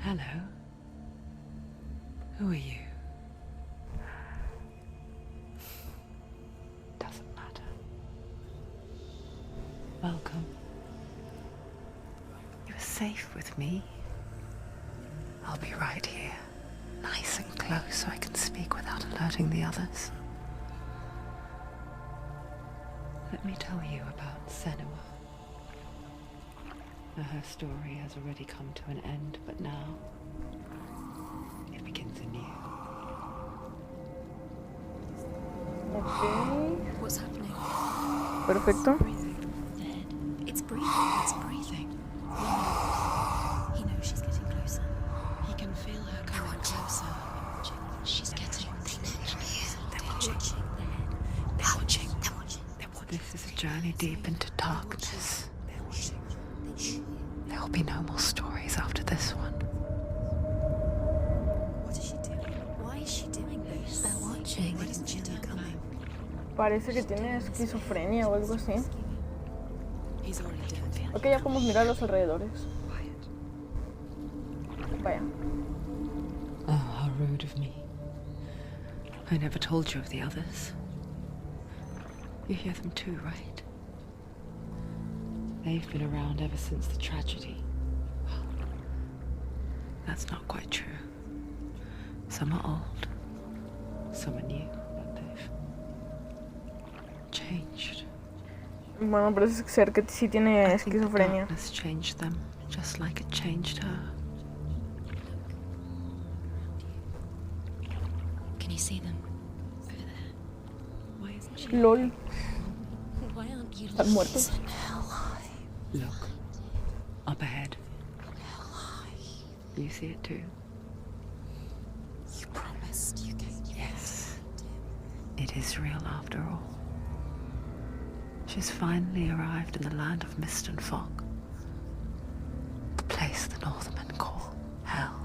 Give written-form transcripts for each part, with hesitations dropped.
Hello. Who are you? Doesn't matter. Welcome. You're safe with me. I'll be right here, nice and close so I can speak without alerting the others. Let me tell you about c0rro. Her story has already come to an end, but now it begins anew. Okay. What's happening? Perfecto. It's breathing. It's breathing. He knows she's getting closer. He can feel her coming closer. She's getting closer. They're watching. They're watching. They're watching. They're watching. This is a journey deep into darkness. There will be no more stories after this one. What is she doing? Why is she doing this? They're watching. Why doesn't she turn coming? Parece que tiene esquizofrenia o algo así. He's already dead. Ok, ya podemos mirar los alrededores. Vaya. Oh, how rude of me. I never told you of the others. You hear them too, right? They've been around ever since the tragedy. Well, that's not quite true. Some are old, some are new, but they've changed. Bueno, parece ser que sí tiene I think the esquizofrenia. darkness changed them, just like it changed her. Can you see them? Over there. Why isn't she? LOL. Why aren't you Están muertos. Look, up ahead. You see it too? You promised you gave Yes. It is real after all. She's finally arrived in the land of mist and fog. The place the Northmen call hell.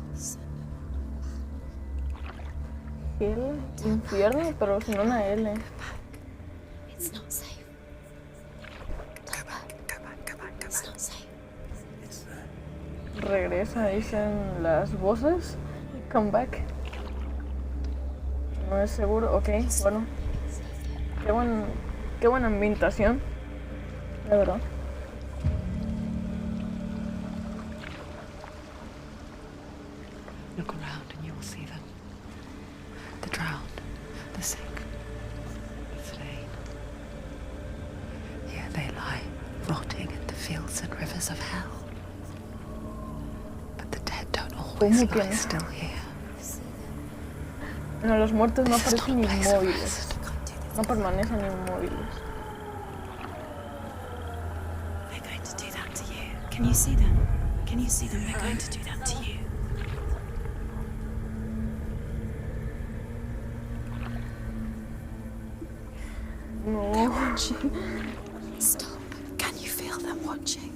Hell, infierno, pero sin una L. It's not safe. Go back, go back, go back, go It's back. not safe. Regresa, dicen las voces. Come back. No es seguro. Ok, bueno. Qué buena ambientación. La verdad. Look around and you will see them. The drowned, the sick, the slain. Here they lie, rotting in the fields and rivers of hell. But the dead don't always ¿Cómo que lie no? still here. No, los muertos no This is aparecen not a place of inmóviles. rest. No permanecen inmóviles. They're going to do that to you. Can you see them? Can you see them? They're going to do that to you. No. Stop. Can you feel them watching?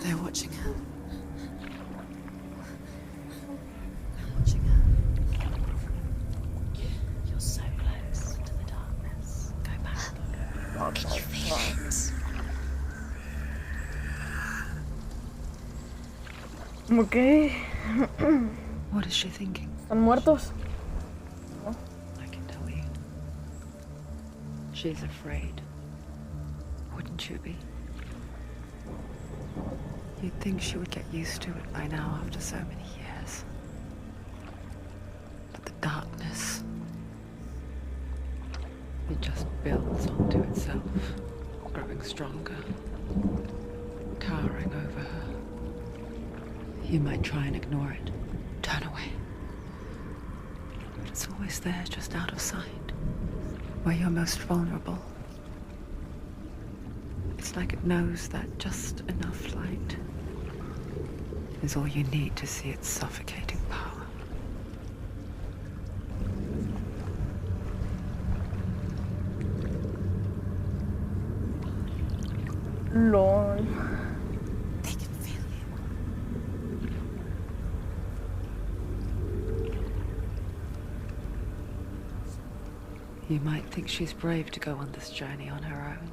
They're watching her. They're watching her. You're so close to the darkness. Go back. Can you feel it? Ok. What is she thinking? ¿Están muertos? I can tell you. She's afraid. Wouldn't you be? You'd think she would get used to it by now after so many years. But the darkness, it just builds onto itself, growing stronger, towering over her. You might try and ignore it, turn away. But it's always there, just out of sight, where you're most vulnerable. It's like it knows that just enough light is all you need to see its suffocating power. LOL. They can feel you. You might think she's brave to go on this journey on her own,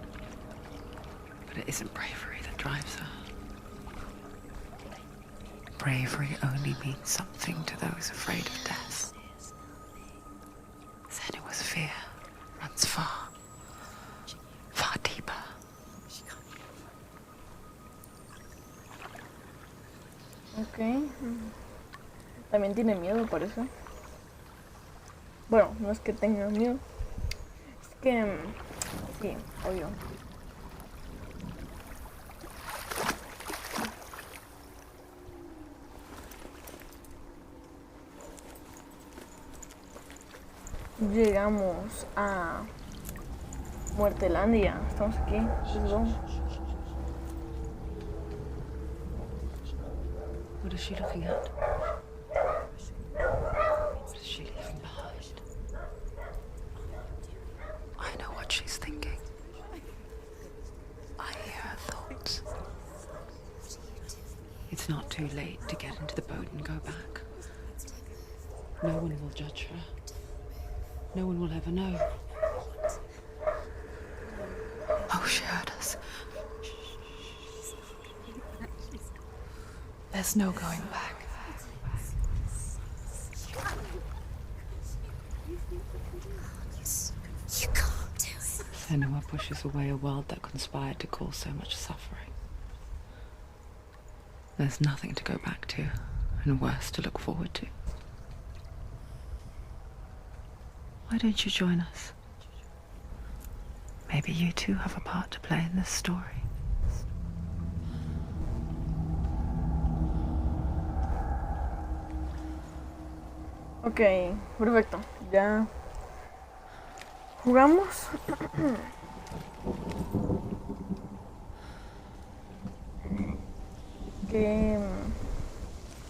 but it isn't bravery that drives her. bravery only means something to those afraid of death, then it was fear runs far, far deeper. Ok. También tiene miedo, parece. Bueno, no es que tenga miedo. Es que... sí, obvio. Llegamos a Muertelandia. Estamos aquí. Let's go. What is she looking at? What is she leaving behind? I know what she's thinking. I hear her thoughts. It's not too late to get into the boat and go back. No one will judge her. No one will ever know. Oh, she heard us. There's no going back. You can't do it. Senua pushes away a world that conspired to cause so much suffering. There's nothing to go back to, and worse to look forward to. Why don't you join us? Maybe you too have a part to play in this story. Ok, perfecto. Ya jugamos.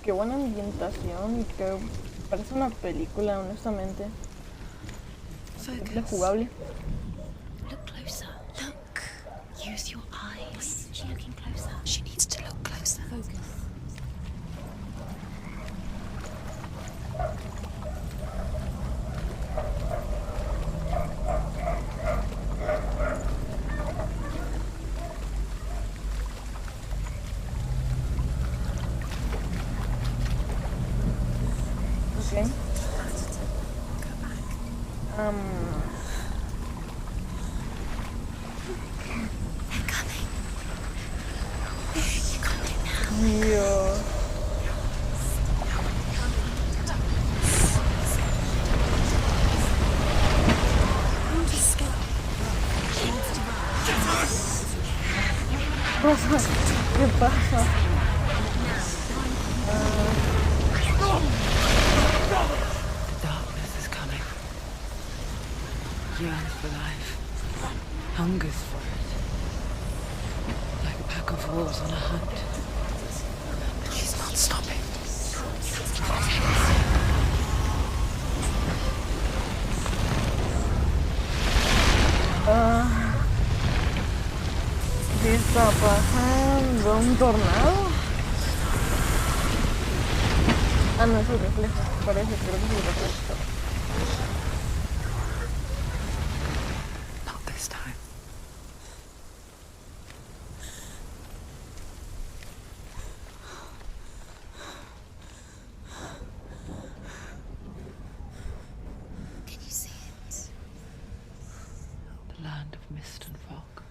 Qué buena ambientación y que parece una película, honestamente. Es jugable. Look closer. Look. Use your eyes. Is she looking closer? She needs to look closer. Focus. Ok. They're coming. You got it now. Dios. ¿Qué pasa? The darkness is coming. Yearns for life. Hungers for it. Like a pack of wolves on a hunt. But she's not stopping. ¿Qué está pasando? ¿Un tornado? Ah, no, es el reflejo. Parece, creo que es el reflejo. Not this time. Can you see it? The land of mist and fog.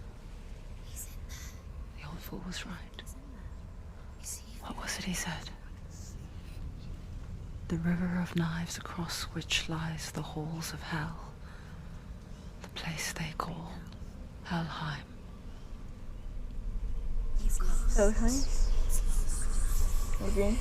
He's in there. The old fool was right. You see? What was it he said? The river of knives across which lies the halls of hell. The place they call Helheim. Helheim. Ok.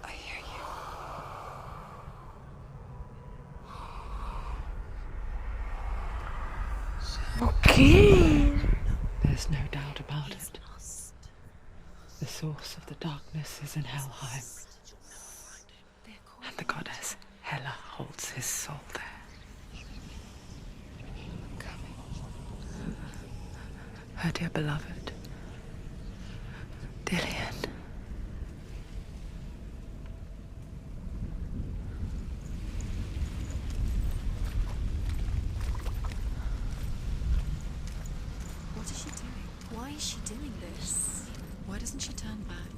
I hear you. Ok. There's no doubt about it. The source of the darkness is in Helheim. And the goddess Hela holds his soul there. Her dear beloved. Dillian. What is she doing? Why is she doing this? Why doesn't she turn back?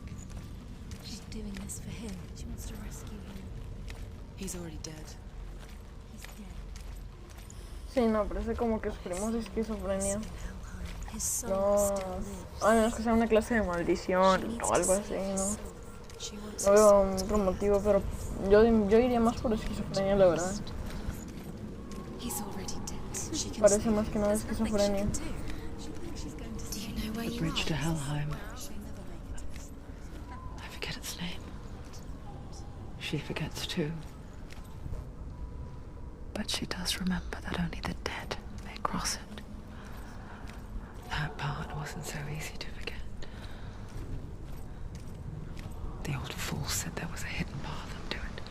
She's doing this for him. She wants to rescue him. He's already dead. He's dead. Sí, no, parece como que sufrimos de esquizofrenia. His soul No, still lives. a menos que sea una clase de maldición She needs o to algo save así, his ¿no? soul. She wants No his veo soul to otro be motivo, pero yo iría más por esquizofrenia, la verdad. He's already dead. She can Parece save más him. que nada There's nothing she esquizofrenia. can do. Do you know where The you bridge are? to Helheim. I forget its name. She forgets too. But she does remember that only the dead may cross it. That part wasn't so easy to forget. The old fool said there was a hidden path up to it.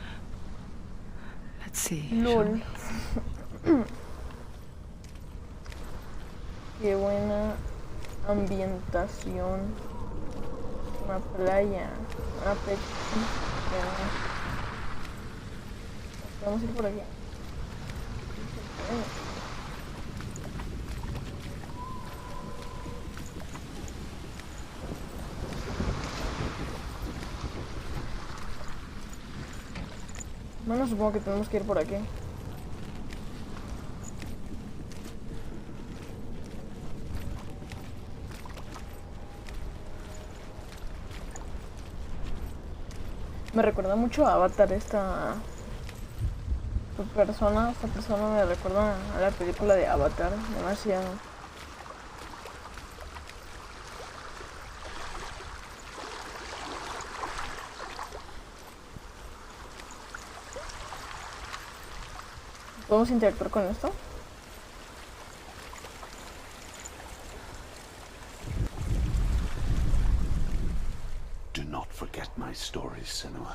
Let's see. shall LOL. we? Qué buena ambientación. Una playa. Una playa. Vamos a ir por aquí. Bueno, supongo que tenemos que ir por aquí. Me recuerda mucho a Avatar esta persona. Esta persona me recuerda a la película de Avatar demasiado. ¿Podemos interactuar con esto? Do not forget my stories, c0rro,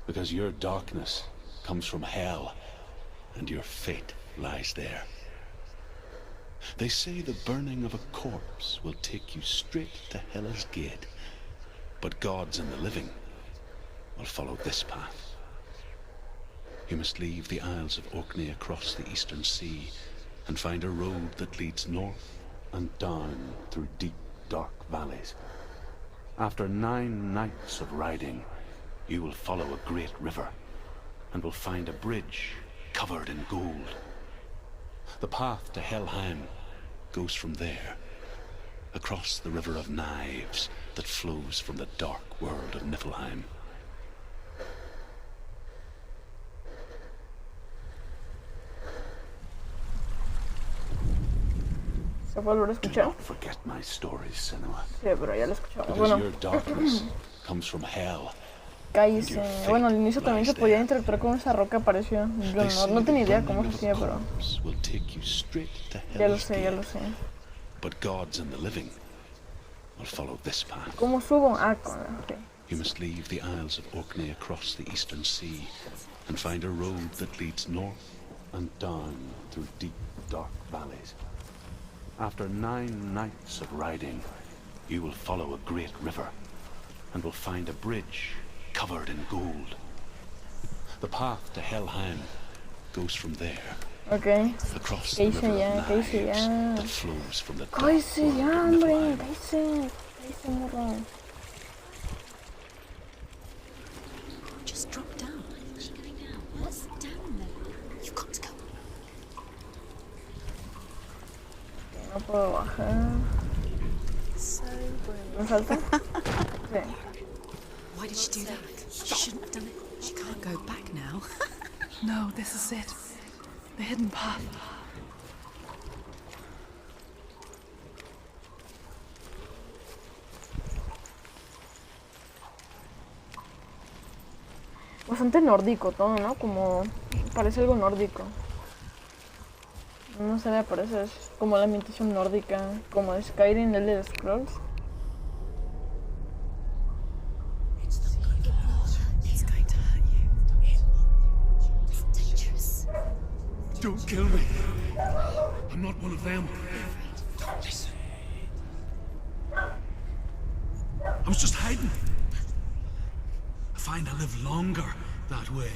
because your darkness comes from hell, and your fate lies there. They say the burning of a corpse will take you straight to Hela's gate, but gods and the living will follow this path. You must leave the Isles of Orkney across the eastern sea and find a road that leads north and down through deep, dark valleys. After 9 nights of riding, you will follow a great river and will find a bridge covered in gold. The path to Helheim goes from there, across the river of knives that flows from the dark world of Niflheim. ¿Se puede volver a Do escuchar? not forget my stories, c0rro, Sí, pero ya lo escuchamos. because Bueno, your darkness comes from hell. cállese. Bueno, al inicio también se podía interactuar con esa roca, pareció. Yo They say no tenía the idea cómo burning se of a hacía, pero corpse will take you straight to ya lo Hela's sé, ya lo gate, sé. but gods and the living will follow this path. ¿Cómo subo? Ah, con la... ok. You must leave the Isles of Orkney across the eastern sea and find a road that leads north and down through deep, dark valleys. After 9 nights of riding, you will follow a great river and will find a bridge covered in gold. The path to Helheim goes from there, Ok. across ¿Qué the hice river ya? of ¿Qué hice knives ya? that flows from the dark Cállese world ya, of hombre. Niflheim. Cállese, morro. Just drop down. Where's she going now? What's down there? You've got to go. No puedo bajar. So brave. ¿Me falta? Sí. Why did she do that? She shouldn't have done it. She can't go back now. No, this is it. The hidden path. Bastante nórdico todo, ¿no? Como... parece algo nórdico. No sé, me parece es como la ambientación nórdica, como de Skyrim, de Elder Scrolls. It's going to hurt you. It's dangerous. Don't kill me. I'm not one of them. Don't listen. I was just hiding. I find I live longer that way.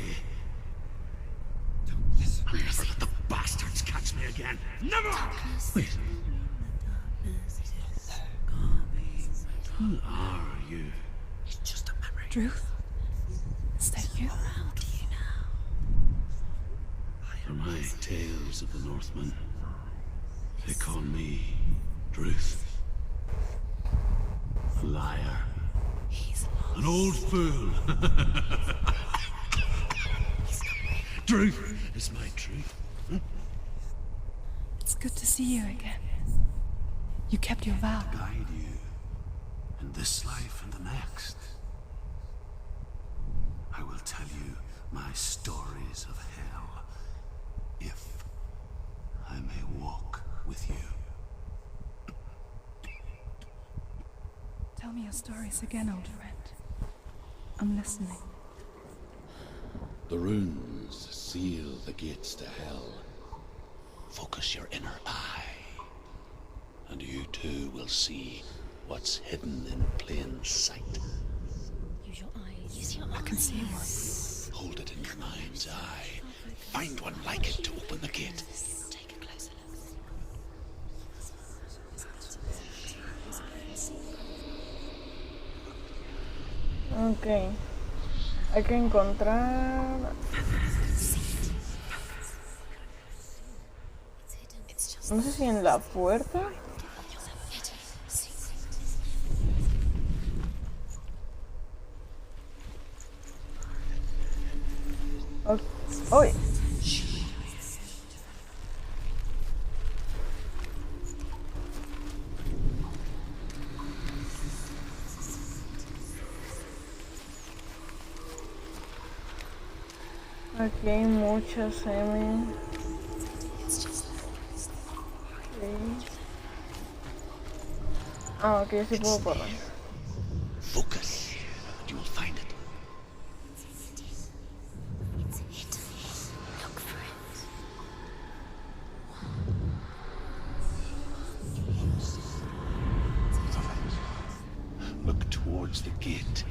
Don't listen. I'll never let the bastards catch me again. Never! Wait. Who are you? It's just a memory. Ruth? Is that you? How do you know? For my tales of the Northmen, they call me Druth. A liar. He's An old fool. Druth is my truth. It's good to see you again. You kept your vow. Guide you in this life and the next. I will tell you my stories of hell, if I may walk with you. Tell me your stories again, old friend. I'm listening. The runes seal the gates to hell. Focus your inner eye, and you too will see what's hidden in plain sight. Use your eyes. Use your eyes. I can see one. Hold it in your mind's eye. Find one like it to open the gate. Take a closer look. Ok. Hay que encontrar... No sé si en la puerta. ¡Uy! Aquí hay muchas semen. Ah, ok, sí puedo correr. Focus, and you will find it. Look for it. Look towards the gate,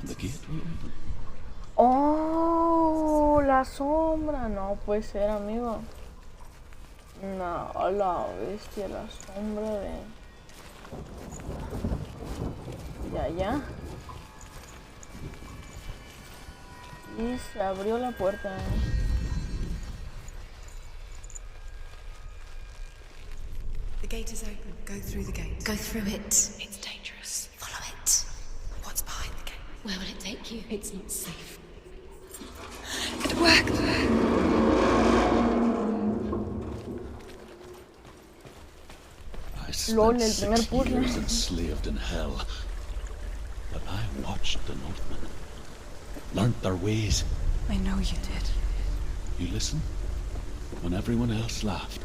and the gate will open. ¡Oh! La sombra. No puede ser, amigo. No, a la bestia, la sombra de... Ya. Y se abrió la puerta. The gate is open. Go through the gate. Go through it. It's dangerous. Follow it. What's behind the gate? Where will it take you? It's not safe. It worked! I LOL, el spent primer 6 puzzle. years enslaved in hell, but I watched the Northmen, learnt their ways. I know you did. You listen when everyone else laughed.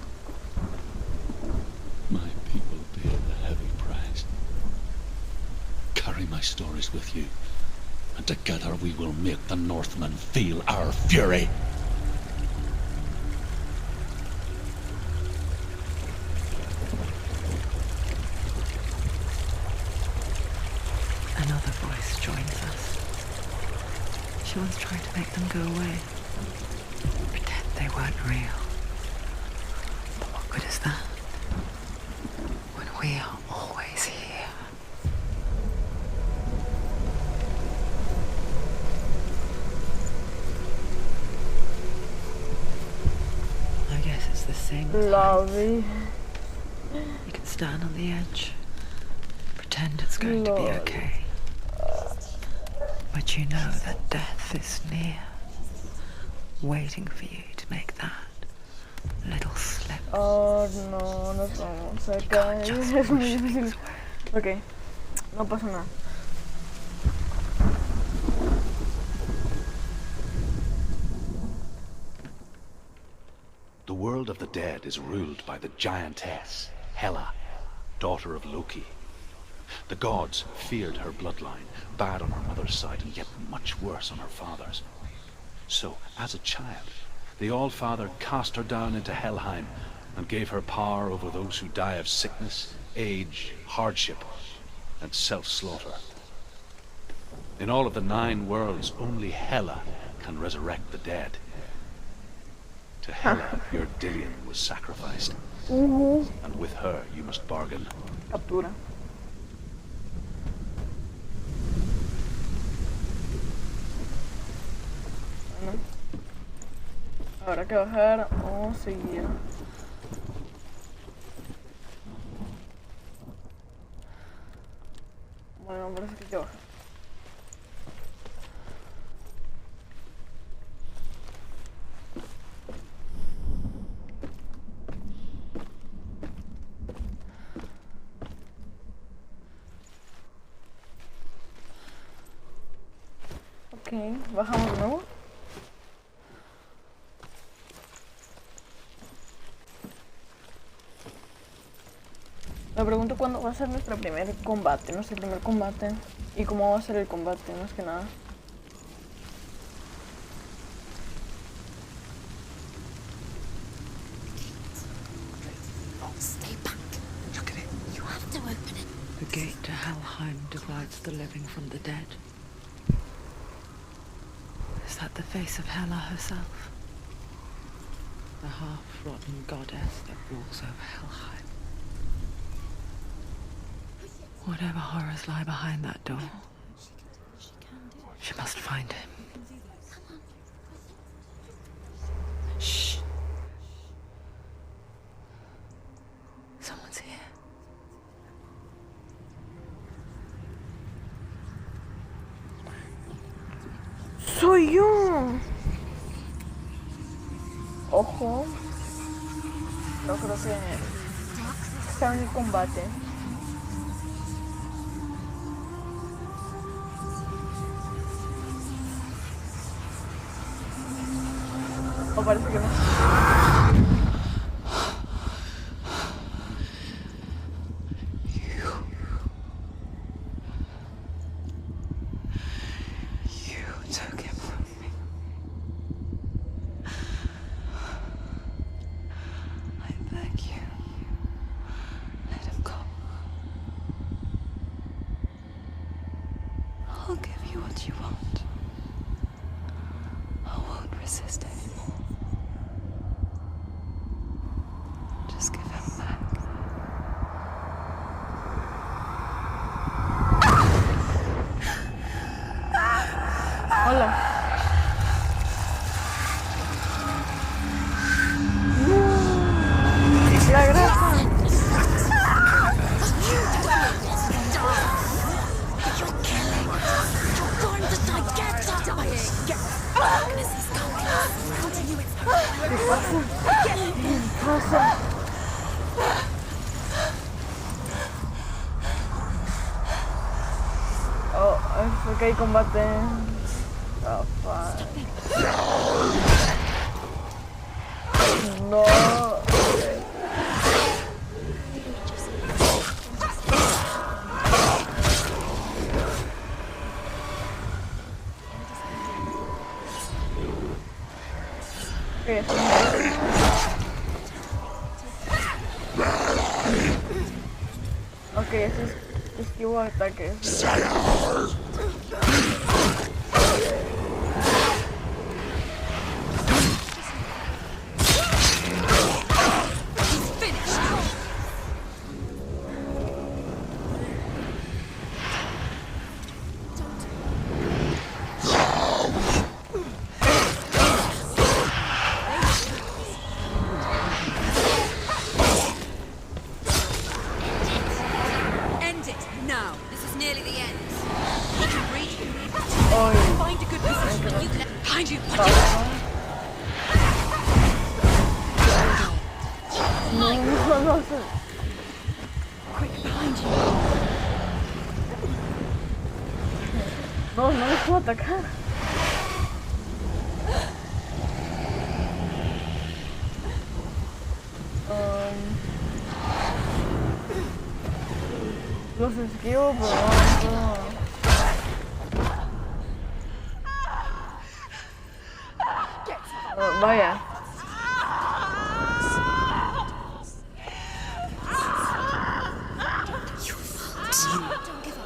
My people paid the heavy price. Carry my stories with you, and together we will make the Northmen feel our fury. Another voice joins us. She once tried to make them go away. Pretend they weren't real. But what good is that? When we are always here. I guess it's the same with La heights. vi. You can stand on the edge, pretend it's going to be Lol. okay. But you know that death is near, waiting for you to make that little slip. Oh, no, nos vamos a caer. just Es muy push difícil. Ok, no pasa nada. The world of the dead is ruled by the giantess, Hela, daughter of Loki. The gods feared her bloodline, bad on her mother's side and yet much worse on her father's. So, as a child, the All-Father cast her down into Helheim and gave her power over those who die of sickness, age, hardship, and self-slaughter. In all of the 9 worlds, only Hela can resurrect the dead. To Hela, your Dillion was sacrificed. And with her, you must bargain. Captura. Bueno. Habrá que bajar o seguir. Bueno, parece que hay que bajar. Ok, bajamos de nuevo. Me pregunto cuándo va a ser nuestro primer combate, nuestro primer combate. Y cómo va a ser el combate, más que nada. Stay back. Look at it. You have to open it. The gate to Helheim divides the living from the dead. Is that the face of Hela herself? The half-rotten goddess that rules over Helheim. Whatever horrors lie behind that door, she must find him. Shh. Someone's here. ¡Soy yo! Ojo. No creo que sea en el combate. O parece que no. You took him from me. I beg you, let him go. I'll give you what you want. I won't resist anymore. Just give him back. Hola. La grasa. You're killing. You're going to die. Get dying. Darkness is coming. Around you, it's ¿Qué pasa? ¿Qué pasa? Oh, es porque hay combate. Oh, fuck. No. Ok, eso es esquivo ataques. end it now. This is nearly the end. He can reach you. Oy. Find a good position. You can behind you. No. Quick, behind you. No les puedo atacar. Los esquivo, pero no puedo. Oh, vaya. Don't give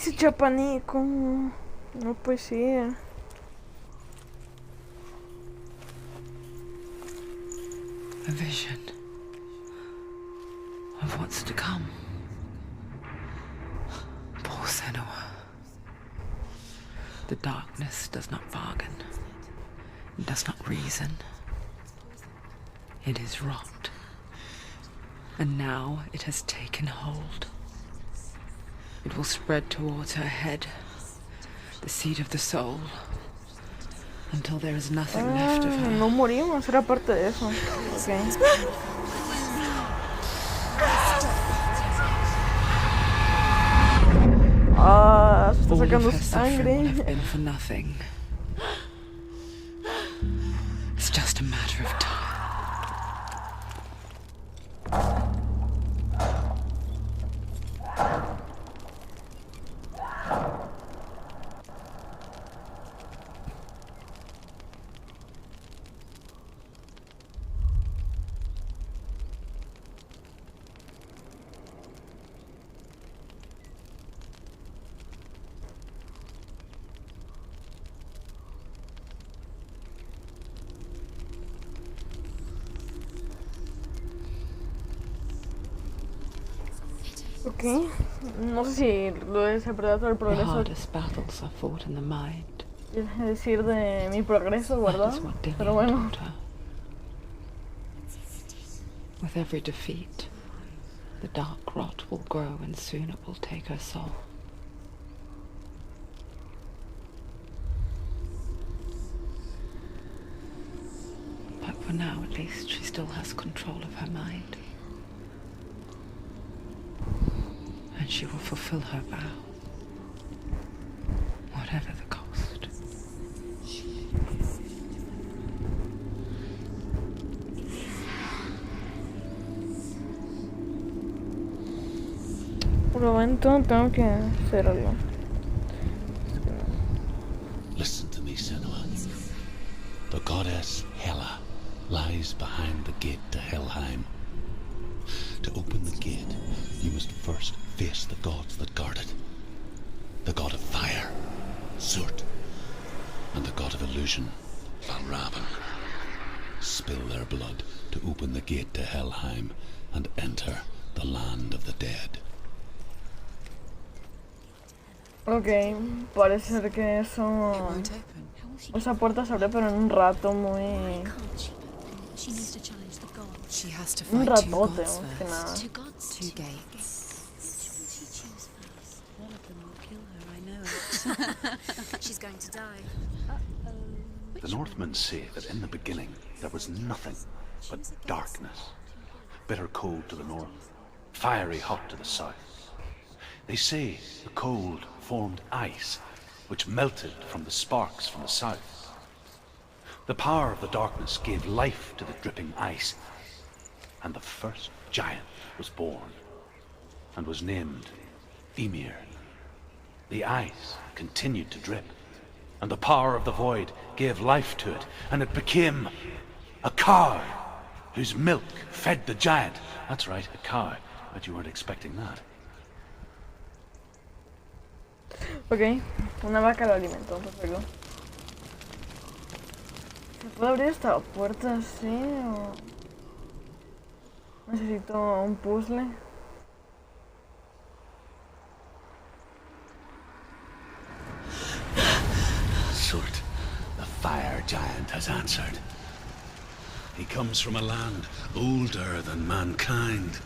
ese chapanico. No puede ser. A vision of what's to come. Poor c0rro. The darkness does not bargain. It does not reason. It is rot. And now it has taken hold. It will spread towards her head, the seat of the soul, until there is nothing left of her. No morimos, era parte de eso. Okay. Se está All sacando of her suffering will sangre. have been for nothing. It's just a matter of time. Ok. No sé si lo de interpretar todo el The progreso. hardest battles are fought in the mind. Quiere decir de mi progreso, That ¿verdad? is what Dillian Pero bueno. taught her. With every defeat, the dark rot will grow and soon it will take her soul. But for now, at least, she still has control of her mind. And she will fulfill her vow, whatever the cost. Por el momento tengo que hacer algo. Listen to me, c0rro. The goddess Hela lies behind the gate to Helheim. To open the gate, you must first face the gods that guard it. The god of fire, c0rro, and the god of illusion, c0rro. Spill their blood to open the gate to Helheim and enter the land of the dead. Ok, parece ser que eso... It won't open. Esa puerta se abre pero en un rato muy... She needs to challenge the gods. She has to Un fight two ratote, gods más que nada. first. Two gods? Two gates. Which will she choose first? One of them will kill her, I know it. She's going to die. The Northmen say that in the beginning there was nothing but darkness. Bitter cold to the north, fiery hot to the south. They say the cold formed ice, which melted from the sparks from the south. The power of the darkness gave life to the dripping ice, and the first giant was born, and was named Ymir. The ice continued to drip, and the power of the void gave life to it, and it became a cow, whose milk fed the giant. That's right, a cow. Bet you weren't expecting that. Ok, una vaca lo alimentó, perfecto. ¿Se puede abrir esta puerta así o...? Necesito un puzzle. c0rro, the fire giant, has answered. He comes from a land older than mankind,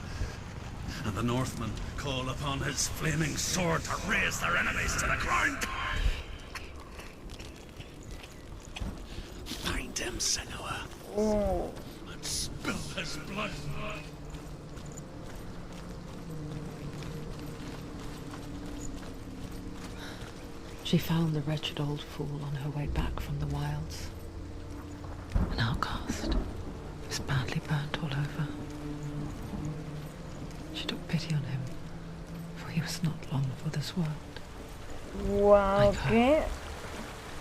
and the Northmen call upon his flaming sword to raise their enemies to the ground. Find him, c0rro, Oh, and spill his blood. She found the wretched old fool on her way back from the wilds. An outcast. He was badly burnt all over. She took pity on him, for he was not long for this world. wow, qué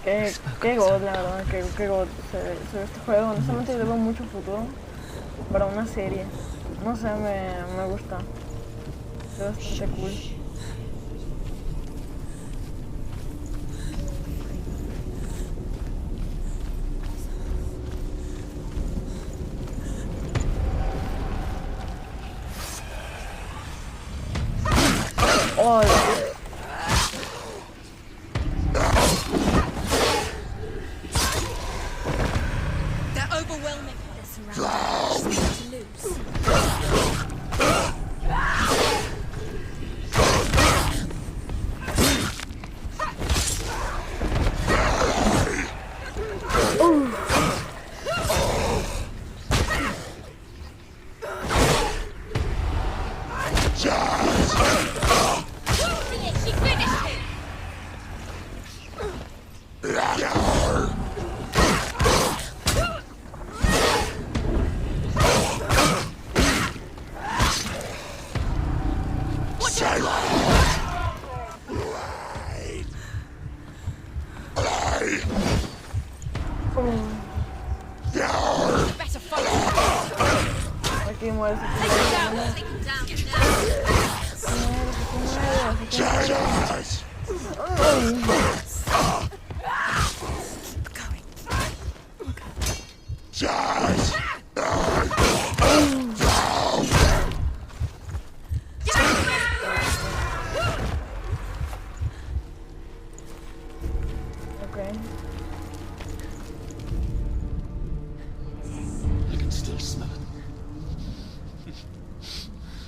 god, la verdad, qué god se ve este juego. Honestamente yo veo mucho futuro para una serie. No sé, me gusta. Es bastante cool. Oh, Dios. They're overwhelming. They're surrounded. She's going to lose. She finished him. Better fight. Aquí muere. Take him down. Take him down. Get down. Okay. I can still smell it.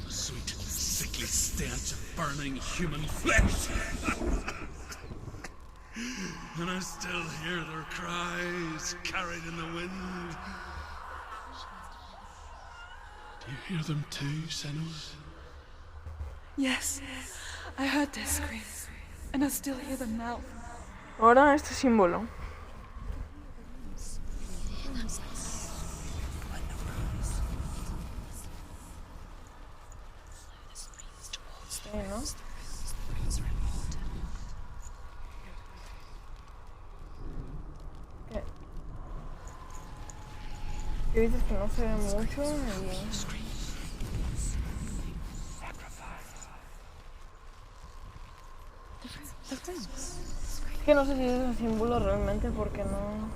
The sweet, sickly stench of burning human flesh. And I still hear their cries carried in the wind. Do you hear them too, c0rro? Yes, I heard their screams, and I still hear them now. Ahora este símbolo. Sí, ¿no? ¿Qué? Que dices que no se ve mucho y... Es que no sé si es un símbolo realmente porque no...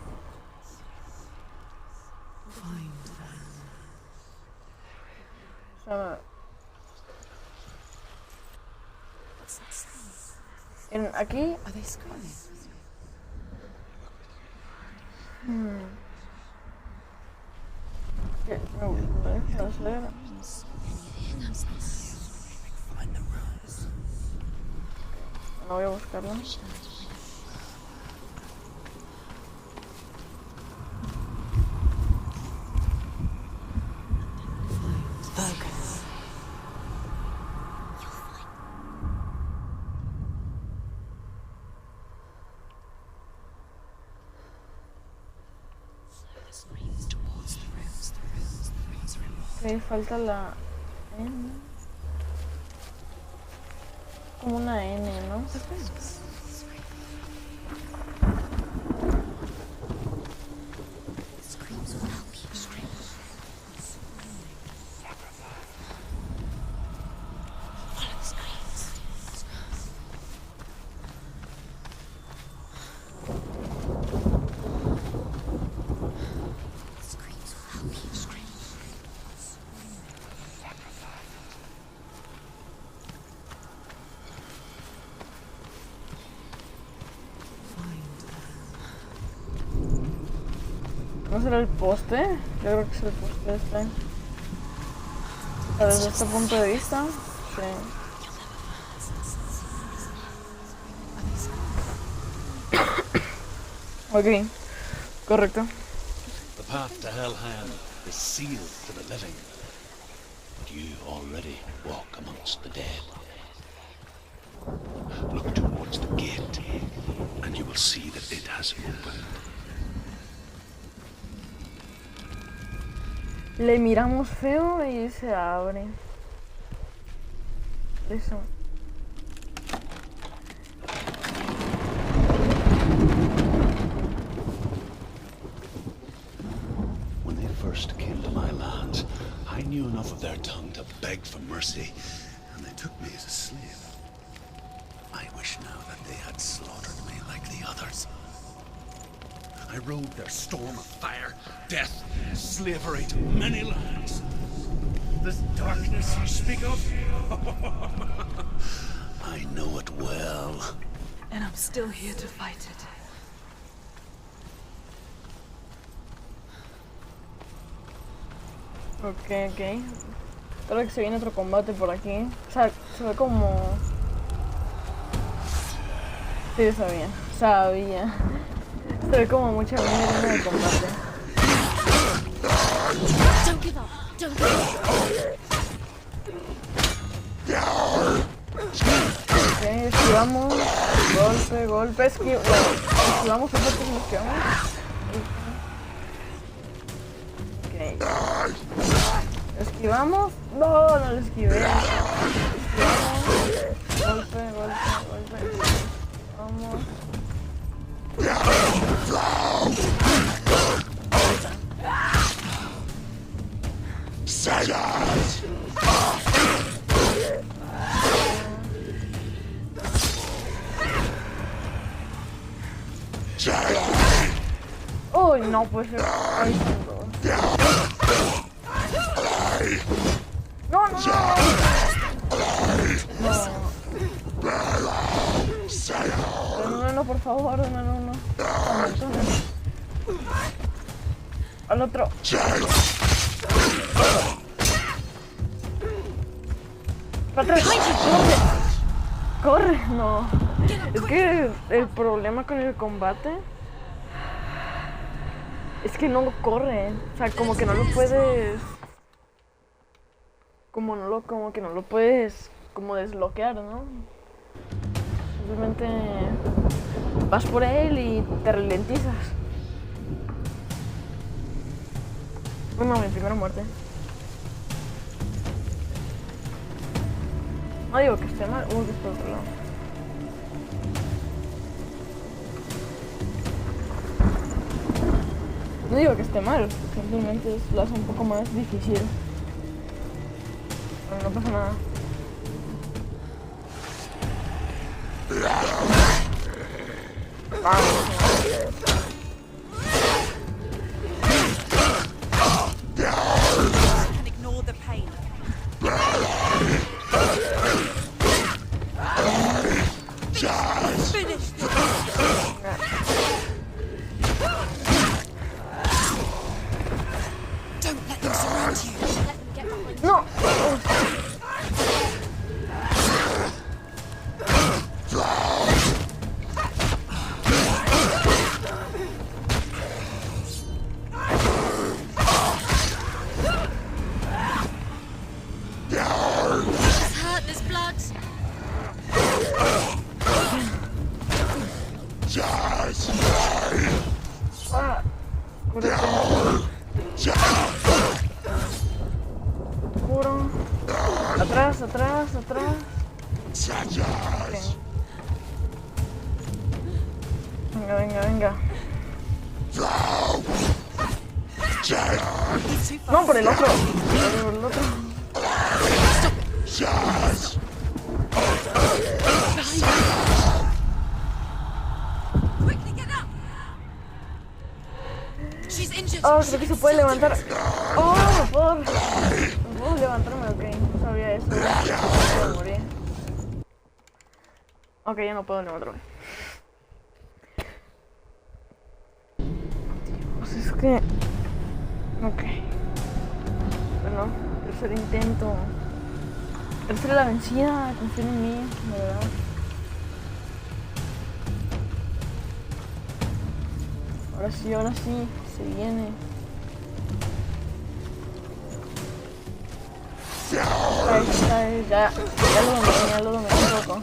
O sea, aquí... Are they screaming? ¿Qué? Me deja hacer... No voy a buscarlo. Focus. Ok, falta la N. Como una N, ¿no? ¿No será el poste? Yo creo que es el poste este. Desde este punto de vista, sí. Ok, correcto. The path to Hellhand is sealed to the living, but you already walk amongst the dead. Look towards the gate, and you will see that it has opened. Le miramos feo y se abre. Eso. When they first came to my lands, I knew enough of their tongue to beg for mercy, and they took me as a slave. I wish now that they had slaughtered me like the others. I rode their storm of fire, death, slavery to many lands. This darkness you speak of, I know it well. And I'm still here to fight it. Ok, ok. Creo que se viene otro combate por aquí. O sea, se ve como... Sí, sabía. Se ve como mucha mierda de combate. Don't give up. Don't give up. Ok, esquivamos. Golpe, golpe, esquivamos un poco, nos esquivamos. Ok. Esquivamos. No, no lo esquivé. Esquivamos. Golpe, golpe, golpe. Vamos. Uy, no, pues ahí están todos. No, no, no. No. No, por favor, no. Al otro. Para atrás. Corre, no. Es que el problema con el combate es que no corre. O sea, como que no lo puedes. Como que no lo puedes como desbloquear, ¿no? Simplemente vas por él y te ralentizas. Bueno, mi primera muerte. No digo que esté mal, que es por otro lado. No digo que esté mal, simplemente lo hace un poco más difícil. Pero no pasa nada. Vamos. Can ignore the pain. Finish this. Don't let them surround you. Let them get behind you. No. She's hurt. There's blood. Ah, Curo. Atrás. Okay. Venga. No, por el otro. Por el otro. Quickly get up. She's injured. Oh, creo que se puede levantar. Oh, no puedo levantarme, ok. No sabía eso. No puedo morir. Ok, ya no puedo levantarme. Pues es que... Ok. Bueno, tercer intento. Tercera la vencida, confío en mí, de verdad. Ahora sí, se viene. Esta es, ya lo dominé un poco.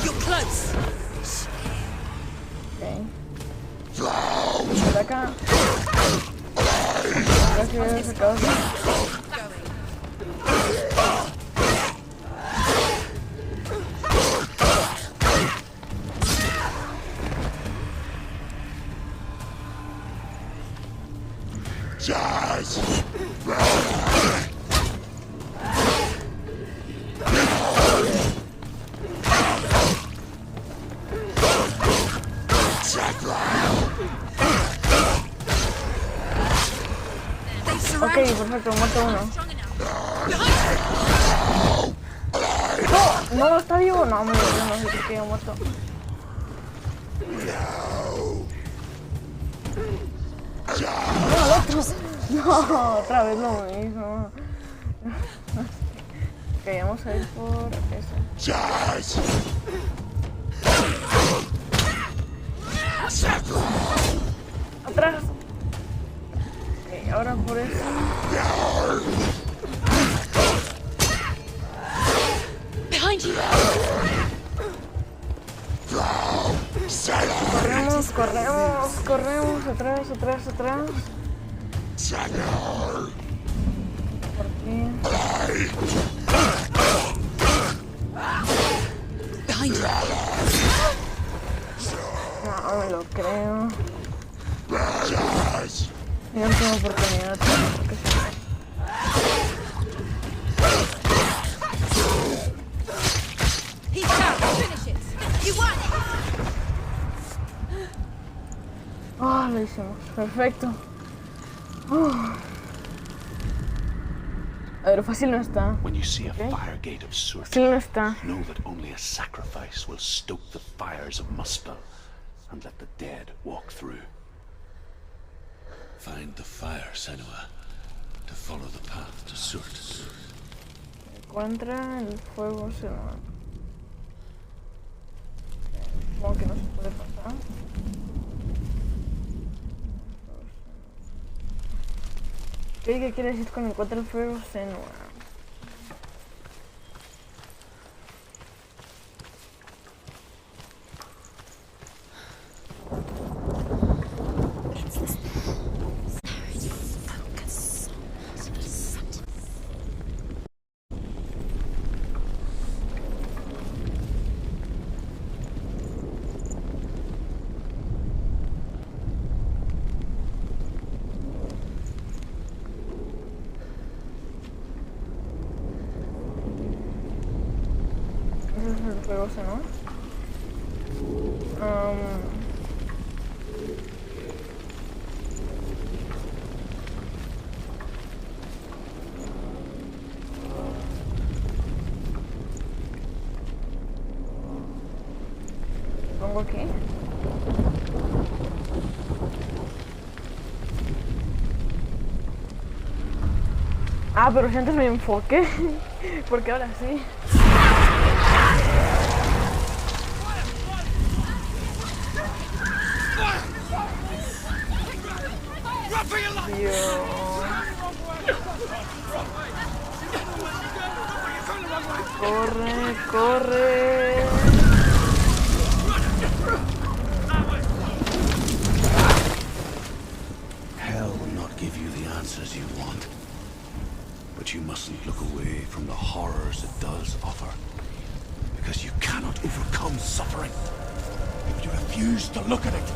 You're close. Ok. Por acá. Creo que voy a sacar. perfecto, muerto uno. No, no, está vivo. No, me lo no, creo que ya muerto. No, el otro. No, otra vez lo mismo. Ok, vamos a ir por eso. Atrás. Ok, ahora por eso. Behind you! Corremos, atrás. ¿Por qué? Behind you! No me lo creo. Mi última oportunidad. Porque sí. He's down! Finish it! You won! Ah, lo hicimos. Perfecto. A ver, fácil no está. When you see a fire gate of c0rro, Fácil no está. know that only a sacrifice will stoke the fires of muspel and let the dead walk through. Find the fire, Senua, to follow the path to c0rro. Encuentra el fuego, se no. Supongo que no se puede pasar. ¿Qué quiere decir con encuentra el fuego, Senua? Ese es el fuego, Senua. Pongo aquí. Ah, pero si antes me enfoqué. Porque ahora sí. Dios. Corre. Hell will not give you the answers you want. But you mustn't look away from the horrors it does offer. Because you cannot overcome suffering if you refuse to look at it.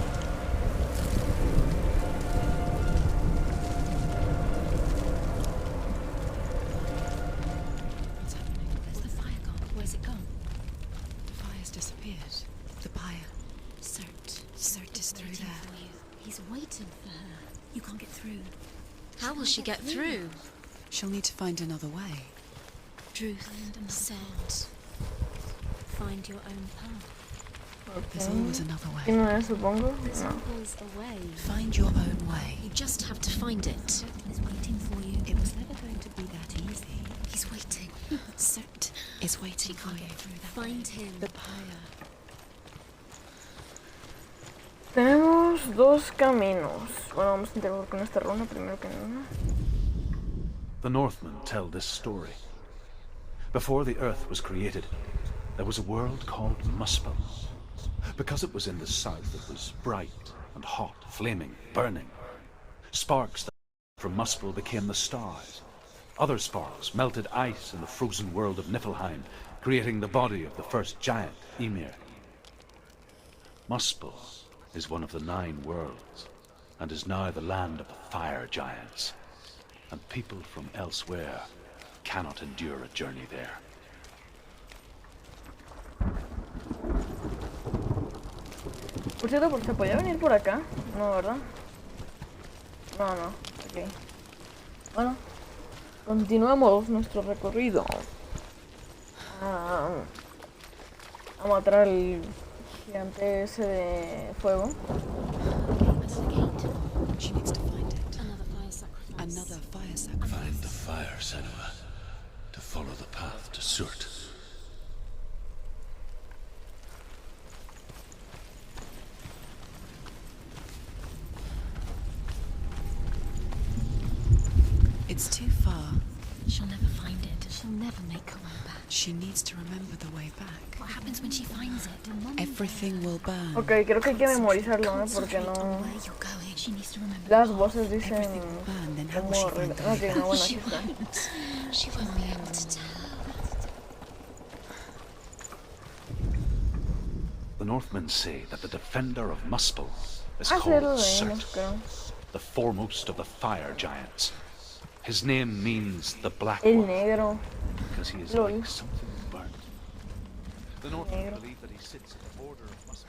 What's happening? Where's the fire gone? Where's it gone? The fire's disappeared. The pyre. c0rro is through there. For you. He's waiting for her. You can't get through. How will she get through? She'll need to find another way. Truth said, find your own path. There's always another way. ¿Tiene supongo? There's No. always a way. Find your own way. You just have to find it. He's waiting for you. It was never going to be that easy. He's waiting. c0rro is waiting for you. Find him. The pyre. Tenemos dos caminos. Bueno, vamos a intentar con esta ronda primero que nada. The Northmen tell this story. Before the earth was created, there was a world called Muspel. Because it was in the south, it was bright and hot, flaming, burning. Sparks that from Muspel became the stars. Other sparks melted ice in the frozen world of Niflheim, creating the body of the first giant, Ymir. Muspel is one of the 9 worlds, and is now the land of the fire giants. And people from elsewhere cannot endure a journey there. Por cierto, ¿se podía venir por acá? No, ¿verdad? No, ok. Bueno, Continuemos nuestro recorrido a matar al gigante ese de fuego. That's the gate. She needs to find it. Another fire sacrifice. Another fire sacrifice. Find the fire, c0rro, to follow the path to c0rro. It's too far. She'll never find it. She'll never make her way back. She needs to remember the way back. What happens when she finds it? Everything will burn. Ok, creo que hay que memorizarlo, ¿eh? Porque Concentrate on no... where you're going. She needs to remember. Las voces dicen... Everything will burn, then how will cómo she find the no way tiene back? una buena She cita. won't. She won't be able to tell. The Northmen say that the defender of Muspel is Ah, sí, lo called leímos, c0rro, creo. the foremost of the fire giants. His name means the black El one, negro. because he is Lol. like something burnt. The Northmen Negro. believe that he sits at the border of Muspel.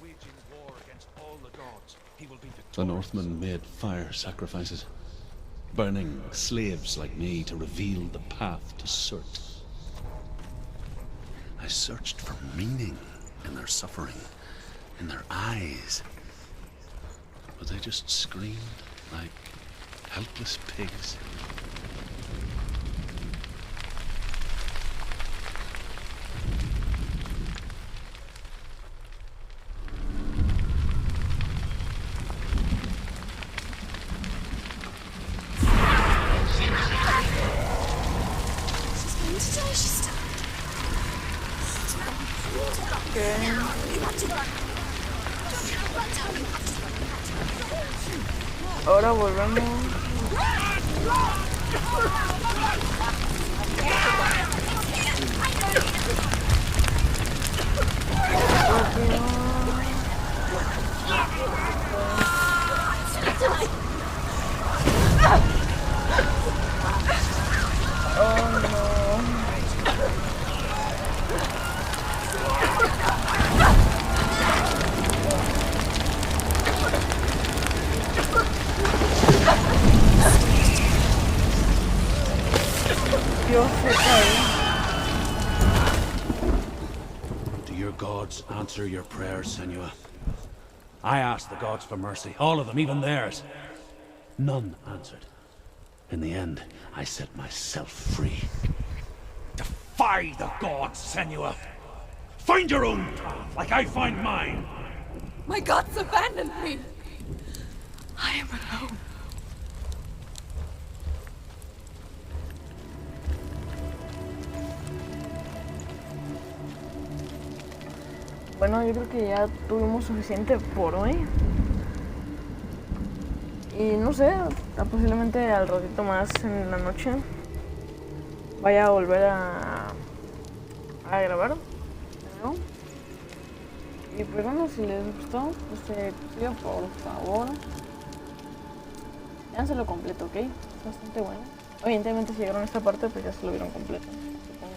Waging war against all the gods, he will be victorious. The Northmen made fire sacrifices, burning slaves like me to reveal the path to c0rro. I searched for meaning in their suffering, in their eyes, but they just screamed like helpless pigs. She's going to die. She's stuck. Ahora volvemos. Oh no. Dios, se cae. Do your gods answer your prayers, c0rro? I asked the gods for mercy, all of them, even theirs. None answered. In the end, I set myself free. Defy the gods, c0rro! Find your own path, like I find mine! My gods abandoned me. I am alone. Bueno, yo creo que ya tuvimos suficiente por hoy. Y no sé, posiblemente al ratito más en la noche vaya a volver a grabar de nuevo. Y pues bueno, si les gustó este episodio, por favor, véanselo completo, ¿ok? Es bastante bueno. Evidentemente si llegaron a esta parte, pues ya se lo vieron completo, supongo.